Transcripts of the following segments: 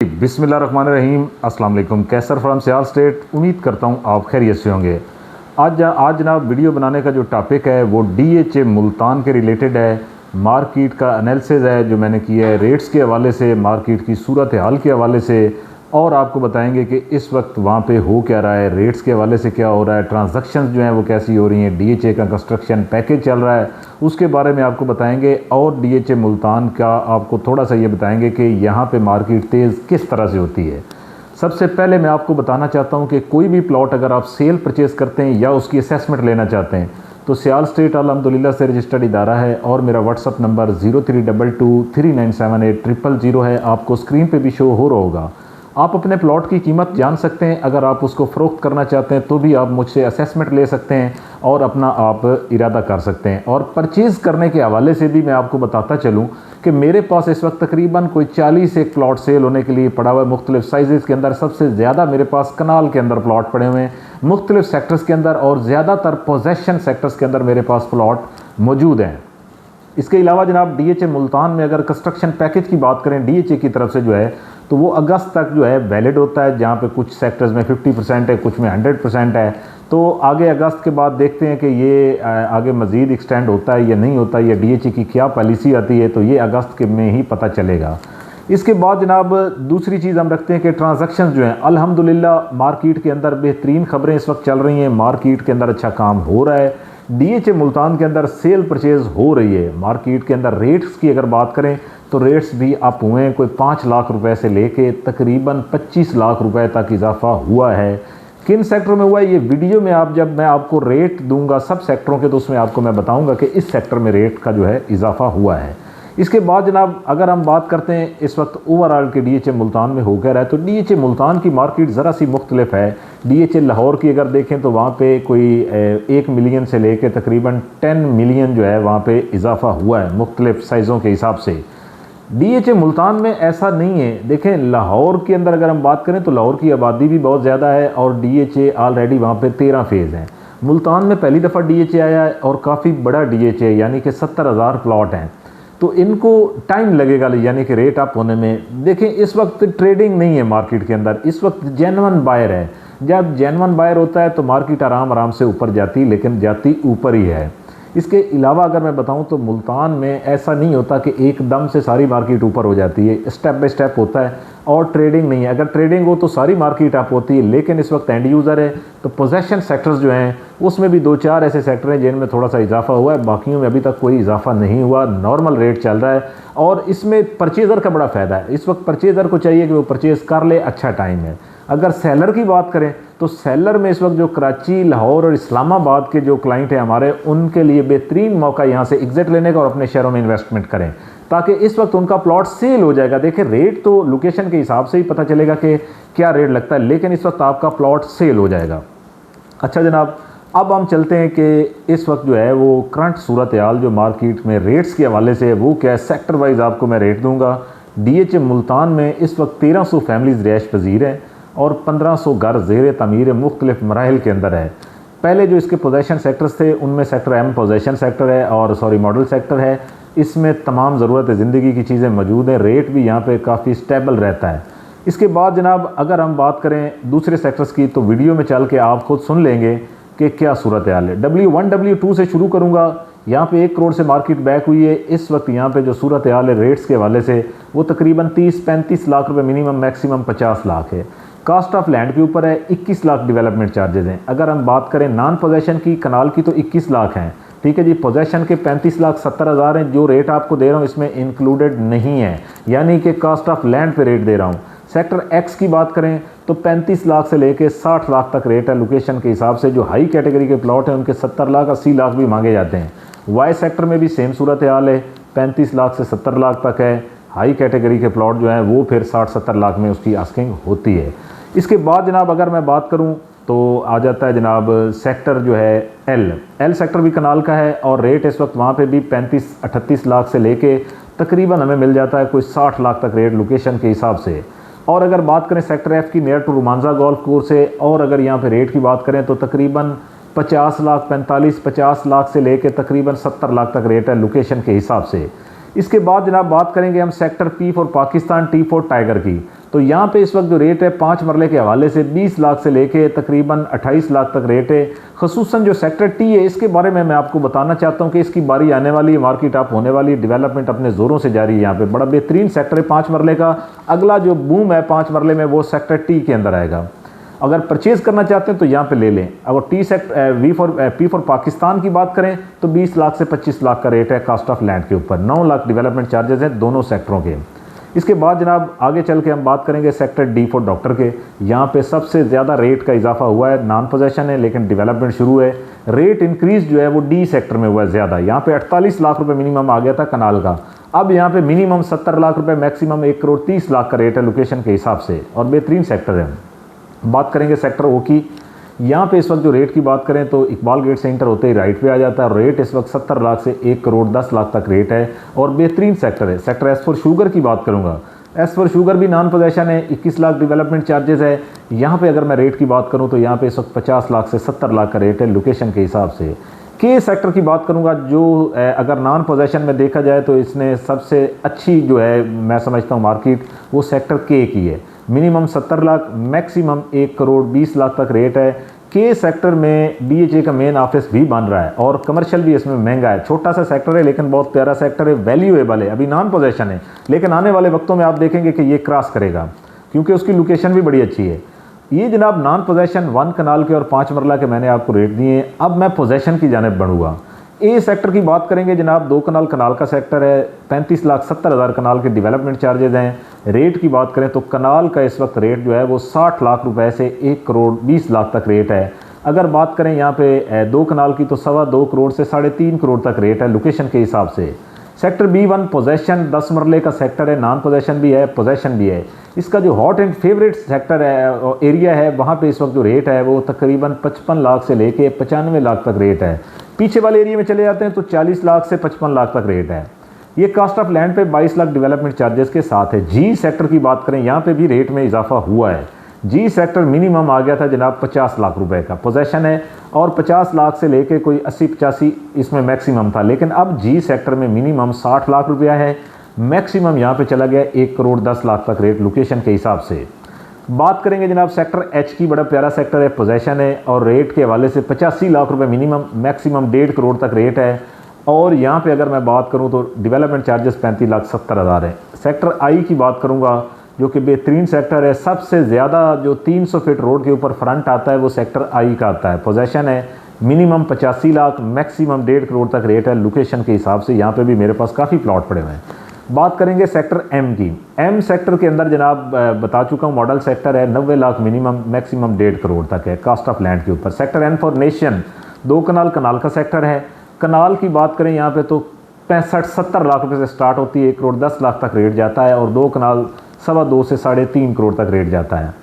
बिस्मिल्लाहिर्रहमानिर्रहीम। अस्सलाम वालेकुम। कैसर फ्रॉम सियाल स्टेट। उम्मीद करता हूँ आप खैरियत से होंगे। आज जनाब वीडियो बनाने का जो टॉपिक है वो DHA मुल्तान के रिलेटेड है। मार्केट का एनालिसिस है जो मैंने किया है, रेट्स के हवाले से, मार्केट की सूरत हाल के हवाले से, और आपको बताएंगे कि इस वक्त वहाँ पे हो क्या रहा है, रेट्स के हवाले से क्या हो रहा है, ट्रांजैक्शंस जो हैं वो कैसी हो रही हैं, DHA का कंस्ट्रक्शन पैकेज चल रहा है उसके बारे में आपको बताएंगे, और DHA मुल्तान का आपको थोड़ा सा ये बताएंगे कि यहाँ पे मार्केट तेज़ किस तरह से होती है। सबसे पहले मैं आपको बताना चाहता हूँ कि कोई भी प्लॉट अगर आप सेल परचेज़ करते हैं या उसकी असेसमेंट लेना चाहते हैं तो सियाल स्टेट अल्हम्दुलिल्लाह से रजिस्टर्ड इदारा है, और मेरा व्हाट्सअप नंबर 0322397800 है, आपको स्क्रीन पे भी शो हो रहा होगा। आप अपने प्लॉट की कीमत जान सकते हैं, अगर आप उसको फ़रोख्त करना चाहते हैं तो भी आप मुझसे असेसमेंट ले सकते हैं और अपना आप इरादा कर सकते हैं। और परचेज़ करने के हवाले से भी मैं आपको बताता चलूँ कि मेरे पास इस वक्त तकरीबन कोई 40 एक प्लॉट सेल होने के लिए पड़ा हुआ है मुख्तलिफ साइज़ के अंदर। सबसे ज़्यादा मेरे पास कनाल के अंदर प्लॉट पड़े हुए हैं मुख्तलिफ सेक्टर्स के अंदर, और ज़्यादातर पोजेशन सेक्टर्स के अंदर मेरे पास प्लॉट मौजूद हैं। इसके अलावा जनाब DHA मुल्तान में अगर कंस्ट्रक्शन पैकेज की बात करें DHA की तरफ से जो है तो वो अगस्त तक जो है वैलिड होता है, जहाँ पे कुछ सेक्टर्स में 50% है, कुछ में 100% है। तो आगे अगस्त के बाद देखते हैं कि ये आगे मज़ीद एक्सटेंड होता है या नहीं होता है, या DHA की क्या पॉलिसी आती है, तो ये अगस्त के में ही पता चलेगा। इसके बाद जनाब दूसरी चीज़ हम रखते हैं कि ट्रांजैक्शंस जो हैं अल्हम्दुलिल्लाह मार्केट के अंदर बेहतरीन खबरें इस वक्त चल रही हैं, मार्केट के अंदर अच्छा काम हो रहा है। DHA मुल्तान के अंदर सेल परचेज़ हो रही है। मार्केट के अंदर रेट्स की अगर बात करें तो रेट्स भी अप हुए हैं, कोई 5 लाख रुपए से लेके तकरीबन 25 लाख रुपए तक इजाफा हुआ है। किन सेक्टर में हुआ है ये वीडियो में जब मैं आपको रेट दूंगा सब सेक्टरों के, तो उसमें आपको मैं बताऊंगा कि इस सेक्टर में रेट का जो है इजाफा हुआ है। इसके बाद जनाब अगर हम बात करते हैं इस वक्त ओवरऑल के DHA मुल्तान में हो क्या रहा है, तो DHA मुल्तान की मार्केट ज़रा सी मुख्तलिफ है। DHA लाहौर की अगर देखें तो वहाँ पे कोई 1 मिलियन से लेकर तकरीबन 10 मिलियन जो है वहाँ पे इजाफा हुआ है मुख्तलिफ साइज़ों के हिसाब से। DHA मुल्तान में ऐसा नहीं है। देखें लाहौर के अंदर अगर हम बात करें तो लाहौर की आबादी भी बहुत ज़्यादा है और DHA ऑलरेडी वहाँ पे 13 फेज़ हैं। मुल्तान में पहली दफ़ा DHA आया है और काफ़ी बड़ा DHA यानी कि 70,000 प्लॉट हैं, तो इनको टाइम लगेगा यानी कि रेट अप होने में। देखें इस वक्त ट्रेडिंग नहीं है मार्केट के अंदर, इस वक्त जेन्युइन बायर है। जब जेन्युइन बायर होता है तो मार्केट आराम से ऊपर जाती, लेकिन जाती ऊपर ही है। इसके अलावा अगर मैं बताऊं तो मुल्तान में ऐसा नहीं होता कि एकदम से सारी मार्केट ऊपर हो जाती है, स्टेप बाय स्टेप होता है, और ट्रेडिंग नहीं है। अगर ट्रेडिंग हो तो सारी मार्केट अप होती है, लेकिन इस वक्त एंड यूज़र है तो पोजेशन सेक्टर्स जो हैं उसमें भी 2-4 ऐसे सेक्टर हैं जिनमें थोड़ा सा इजाफा हुआ है, बाकियों में अभी तक कोई इजाफा नहीं हुआ, नॉर्मल रेट चल रहा है। और इसमें परचेज़र का बड़ा फ़ायदा है। इस वक्त परचेज़र को चाहिए कि वो परचेज़ कर ले, अच्छा टाइम है। अगर सेलर की बात करें तो सेलर में इस वक्त जो कराची, लाहौर और इस्लामाबाद के जो क्लाइंट हैं हमारे, उनके लिए बेहतरीन मौका यहाँ से एग्जिट लेने का और अपने शहरों में इन्वेस्टमेंट करें, ताकि इस वक्त उनका प्लॉट सेल हो जाएगा। देखिए रेट तो लोकेशन के हिसाब से ही पता चलेगा कि क्या रेट लगता है, लेकिन इस वक्त आपका प्लॉट सेल हो जाएगा। अच्छा जनाब, अब हम चलते हैं कि इस वक्त जो है वो करंट सूरत हाल जो मार्केट में रेट्स के हवाले से वो क्या है। सेक्टर वाइज आपको मैं रेट दूंगा। DHA मुल्तान में इस वक्त 1300 फैमिलीज़ रिहाइश पजीर हैं और 1500 घर ज़ेर तमीर मुख्तलिफ मराहल के अंदर है। पहले जो इसके पोजेशन सेक्टर्स थे उनमें सेक्टर M पोजेशन सेक्टर है और मॉडल सेक्टर है। इसमें तमाम ज़रूरत ज़िंदगी की चीज़ें मौजूद हैं, रेट भी यहाँ पे काफ़ी स्टेबल रहता है। इसके बाद जनाब अगर हम बात करें दूसरे सेक्टर्स की तो वीडियो में चल के आप खुद सुन लेंगे कि क्या सूरत हाल है। W1 W2 से शुरू करूँगा। यहाँ पे 1 करोड़ से मार्केट बैक हुई है। इस वक्त यहाँ पे जो सूरत हाल है रेट्स के हवाले से वो तकरीबन 30-35 लाख रुपए मिनिमम, मैक्सिमम 50 लाख है। कास्ट ऑफ लैंड के ऊपर है, 21 लाख डेवलपमेंट चार्जेस हैं। अगर हम बात करें नॉन पोजेशन की, कनाल की, तो 21 लाख हैं, ठीक है जी। पोजेशन के 35,70,000 हैं। जो रेट आपको दे रहा हूँ इसमें इंक्लूडेड नहीं है, यानी कि कास्ट ऑफ लैंड पे रेट दे रहा हूँ। सेक्टर X की बात करें तो 35 लाख से लेके 60 लाख तक रेट है लोकेशन के हिसाब से। जो हाई कैटेगरी के प्लॉट हैं उनके 70 लाख 80 लाख भी मांगे जाते हैं। Y सेक्टर में भी सेम सूरत हाल है, 35 लाख से 70 लाख तक है। हाई कैटेगरी के प्लॉट जो हैं वो फिर 60-70 लाख में उसकी आस्किंग होती है। इसके बाद जनाब अगर मैं बात करूं तो आ जाता है जनाब सेक्टर जो है L सेक्टर भी कनाल का है, और रेट इस वक्त वहाँ पे भी 35-38 लाख से लेके तकरीबन हमें मिल जाता है कोई 60 लाख तक रेट लोकेशन के हिसाब से। और अगर बात करें सेक्टर F की, near to Romanza golf course है, और अगर यहाँ पे रेट की बात करें तो तकरीबन 50 लाख 45-50 लाख से लेके तकरीबन 70 लाख तक रेट है लोकेशन के हिसाब से। इसके बाद जनाब बात करेंगे हम sector P for Pakistan, T for tiger की। तो यहाँ पे इस वक्त जो रेट है 5 मरले के हवाले से 20 लाख से लेके तकरीबन 28 लाख तक रेट है। खसूसन जो सेक्टर टी है इसके बारे में मैं आपको बताना चाहता हूँ कि इसकी बारी आने वाली है, मार्केट अप होने वाली है, डेवलपमेंट अपने ज़ोरों से जारी है। यहाँ पे बड़ा बेहतरीन सेक्टर है 5 मरले का। अगला जो बूम है 5 मरले में वो सेक्टर टी के अंदर आएगा। अगर परचेज़ करना चाहते हैं तो यहाँ पे ले लें। अगर पी फॉर पाकिस्तान की बात करें तो 20 लाख से 25 लाख का रेट है कास्ट ऑफ लैंड के ऊपर। 9 लाख डेवलपमेंट चार्जेस हैं दोनों सेक्टरों के। इसके बाद जनाब आगे चल के हम बात करेंगे सेक्टर डी फॉर डॉक्टर के। यहाँ पे सबसे ज़्यादा रेट का इजाफा हुआ है, नॉन पोजेशन है लेकिन डेवलपमेंट शुरू है। रेट इंक्रीज़ जो है वो डी सेक्टर में हुआ है ज़्यादा। यहाँ पे 48 लाख रुपए मिनिमम आ गया था कनाल का, अब यहाँ पे मिनिमम 70 लाख रुपए, मैक्सिमम 1 करोड़ 30 लाख का रेट है लोकेशन के हिसाब से, और बेहतरीन सेक्टर है। बात करेंगे सेक्टर ओ की। यहाँ पे इस वक्त जो रेट की बात करें तो इकबाल गेट से इंटर होते ही राइट पे आ जाता है। रेट इस वक्त 70 लाख से 1 करोड़ 10 लाख तक रेट है और बेहतरीन सेक्टर है। सेक्टर एस फॉर शुगर की बात करूँगा, एस फॉर शुगर भी नॉन पोजेशन है, 21 लाख डेवलपमेंट चार्जेस है। यहाँ पे अगर मैं रेट की बात करूँ तो यहाँ पे इस वक्त 50 लाख से 70 लाख का रेट है लोकेशन के हिसाब से। के सेक्टर की बात करूँगा जो अगर नॉन पोजेशन में देखा जाए तो इसने सबसे अच्छी जो है मैं समझता हूँ मार्केट वो सेक्टर के की है। मिनिमम 70 लाख, मैक्सिमम 1 करोड़ 20 लाख तक रेट है। के सेक्टर में डीएचए का मेन ऑफिस भी बन रहा है और कमर्शियल भी इसमें महंगा है। छोटा सा सेक्टर है लेकिन बहुत प्यारा सेक्टर है, वैल्यूएबल है। अभी नॉन पोजेशन है लेकिन आने वाले वक्तों में आप देखेंगे कि ये क्रॉस करेगा क्योंकि उसकी लोकेशन भी बड़ी अच्छी है। ये जनाब नॉन पोजेशन 1 कनाल के और 5 मरला के मैंने आपको रेट दिए हैं। अब मैं पोजेशन की जानिब बढ़ूँगा। ए सेक्टर की बात करेंगे जनाब, 2 कनाल कनाल का सेक्टर है, 35 लाख 70 हज़ार कनाल के डेवलपमेंट चार्जेस हैं। रेट की बात करें तो कनाल का इस वक्त रेट जो है वो 60 लाख रुपए से 1 करोड़ 20 लाख तक रेट है। अगर बात करें यहाँ पे 2 कनाल की तो 2.25 करोड़ से 3.5 करोड़ तक रेट है लोकेशन के हिसाब से। सेक्टर B1 पोजेशन 10 मरले का सेक्टर है, नॉन पोजेशन भी है, पोजेशन भी है। इसका जो हॉट एंड फेवरेट सेक्टर है एरिया है वहाँ पे इस वक्त जो रेट है वो तकरीबन 55 लाख से लेके 95 लाख तक रेट है। पीछे वाले एरिया में चले जाते हैं तो 40 लाख से 55 लाख तक रेट है। ये कास्ट ऑफ लैंड पे 22 लाख डेवलपमेंट चार्जेस के साथ है। जी सेक्टर की बात करें यहाँ पे भी रेट में इजाफा हुआ है। जी सेक्टर मिनिमम आ गया था जनाब 50 लाख रुपए का पोजेशन है और 50 लाख से लेके कोई 80-85 इसमें मैक्सिमम था, लेकिन अब जी सेक्टर में मिनिमम 60 लाख रुपया है, मैक्सिमम यहाँ पे चला गया 1 करोड़ 10 लाख तक रेट लोकेशन के हिसाब से। बात करेंगे जनाब सेक्टर एच की, बड़ा प्यारा सेक्टर है, पोजेशन है और रेट के हवाले से 85 लाख रुपए मिनिमम, मैक्सिमम 1.5 करोड़ तक रेट है। और यहाँ पे अगर मैं बात करूँ तो डेवलपमेंट चार्जेस 35 लाख 70 हज़ार है। सेक्टर आई की बात करूँगा जो कि बेहतरीन सेक्टर है। सबसे ज़्यादा जो 300 फीट रोड के ऊपर फ्रंट आता है वो सेक्टर आई का आता है। पोजेशन है मिनिमम 85 लाख, मैक्सिमम 1.5 करोड़ तक रेट है लोकेशन के हिसाब से। यहाँ पे भी मेरे पास काफ़ी प्लॉट पड़े हुए हैं। बात करेंगे सेक्टर एम की। एम सेक्टर के अंदर जनाब बता चुका हूँ मॉडल सेक्टर है, 90 लाख मिनिमम, मैक्सिमम 1.5 करोड़ तक है कास्ट ऑफ लैंड के ऊपर। सेक्टर एन फॉर नेशन 2 कनाल कनाल का सेक्टर है। कनाल की बात करें यहाँ पे तो 65-70 लाख रुपए से स्टार्ट होती है, 1 करोड़ 10 लाख तक रेट जाता है और 2 कनाल 2.25 से 3.5 करोड़ तक रेट जाता है।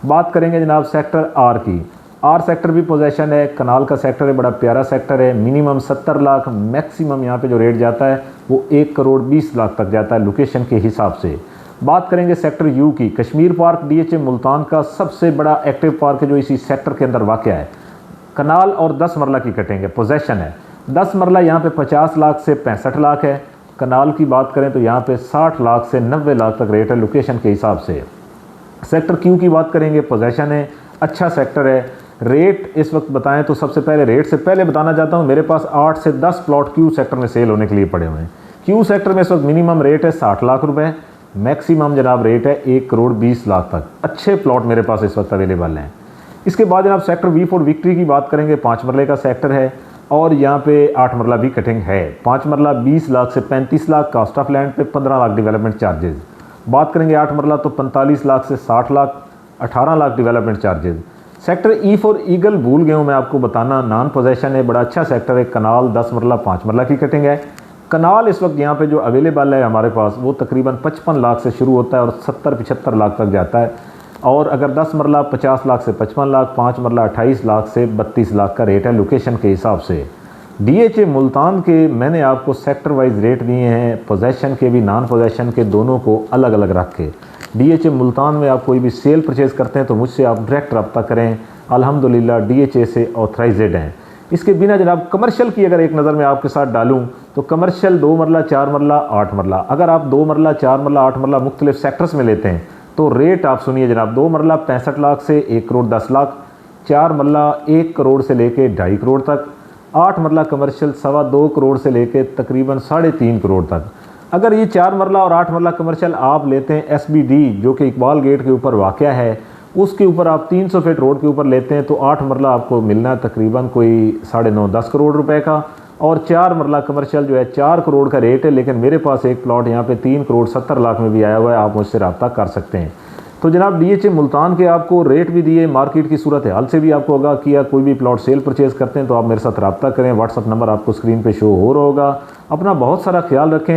बात करेंगे जनाब सेक्टर आर की। आर सेक्टर भी पोजेशन है, कनाल का सेक्टर है, बड़ा प्यारा सेक्टर है। मिनिमम 70 लाख, मैक्सिमम यहाँ पे जो रेट जाता है वो 1 करोड़ 20 लाख तक जाता है लोकेशन के हिसाब से। बात करेंगे सेक्टर यू की। कश्मीर पार्क डीएचए मुल्तान का सबसे बड़ा एक्टिव पार्क है जो इसी सेक्टर के अंदर वाक़ है। कनाल और 10 मरला की कटेंगे, पोजेशन है। 10 मरला यहाँ पे 50 लाख से 65 लाख है। कनाल की बात करें तो यहाँ पे 60 लाख से 90 लाख तक रेट है लोकेशन के हिसाब से। सेक्टर क्यू की बात करेंगे, पोजेशन है, अच्छा सेक्टर है। रेट इस वक्त बताएं तो सबसे पहले रेट से पहले बताना चाहता हूँ मेरे पास 8 से 10 प्लॉट क्यू सेक्टर में सेल होने के लिए पड़े हुए हैं। क्यू सेक्टर में इस वक्त मिनिमम रेट है 60 लाख रुपए, मैक्सिमम जनाब रेट है 1 करोड़ 20 लाख तक। अच्छे प्लॉट मेरे पास इस वक्त अवेलेबल हैं। इसके बाद जनाब सेक्टर वी फॉर विक्ट्री की बात करेंगे, 5 मरले का सेक्टर है और यहाँ पे 8 मरला भी कटिंग है। 5 मरला 20 लाख से 35 लाख कास्ट ऑफ लैंड पे, 15 लाख डेवलपमेंट चार्जेस। बात करेंगे 8 मरला तो 45 लाख से 60 lakh, 18 lakh development charges. Sector E for eagle भूल गया हूँ मैं आपको बताना, नॉन पोजेशन है, बड़ा अच्छा सेक्टर है। कनाल 10 मरला 5 मरला की कटिंग है। कनाल इस वक्त यहाँ पे जो अवेलेबल है हमारे पास वो तकरीबन 55 लाख से शुरू होता है और 70-75 लाख तक जाता है। और अगर 10 मरला 50 लाख से 55 लाख, 5 मरला 28 लाख से 32 लाख का रेट है लोकेशन के हिसाब से। डीएचए मुल्तान के मैंने आपको सेक्टर वाइज रेट दिए हैं, पोजेशन के भी नॉन पोजेशन के, दोनों को अलग अलग रख के। डीएचए मुल्तान में आप कोई भी सेल परचेज़ करते हैं तो मुझसे आप डायरेक्ट रब्ता करें, अल्हम्दुलिल्लाह डीएचए से ऑथराइज्ड हैं। इसके बिना जनाब कमर्शियल की अगर एक नज़र में आपके साथ डालूँ तो कमर्शियल 2 मरला, 4 मरला, 8 मरला। अगर आप 2 मरला, 4 मरला, 8 मरला मुख्तलिफ सेक्टर्स में लेते हैं तो रेट आप सुनिए जनाब, 2 मरला 65 लाख से 1 करोड़ 10 लाख, 4 मरला 1 करोड़ से लेके 2.5 करोड़ तक, 8 मरला कमर्शियल 2.25 करोड़ से लेके तकरीबन 3.5 करोड़ तक। अगर ये 4 मरला और 8 मरला कमर्शियल आप लेते हैं SBD जो कि इकबाल गेट के ऊपर वाक़या है, उसके ऊपर आप 300 फीट रोड के ऊपर लेते हैं तो 8 मरला आपको मिलना है तकरीबन कोई 9.5-10 करोड़ रुपए का, और 4 मरला कमर्शियल जो है 4 करोड़ का रेट है। लेकिन मेरे पास एक प्लॉट यहाँ पे 3 करोड़ 70 लाख में भी आया हुआ है, आप मुझसे रब्ता कर सकते हैं। तो जनाब DHA मुल्तान के आपको रेट भी दिए, मार्केट की सूरत हाल से भी आपको आगाह किया। कोई भी प्लॉट सेल परचेज़ करते हैं तो आप मेरे साथ रब्ता करें। व्हाट्सअप नंबर आपको स्क्रीन पे शो हो रहा होगा। अपना बहुत सारा ख्याल रखें।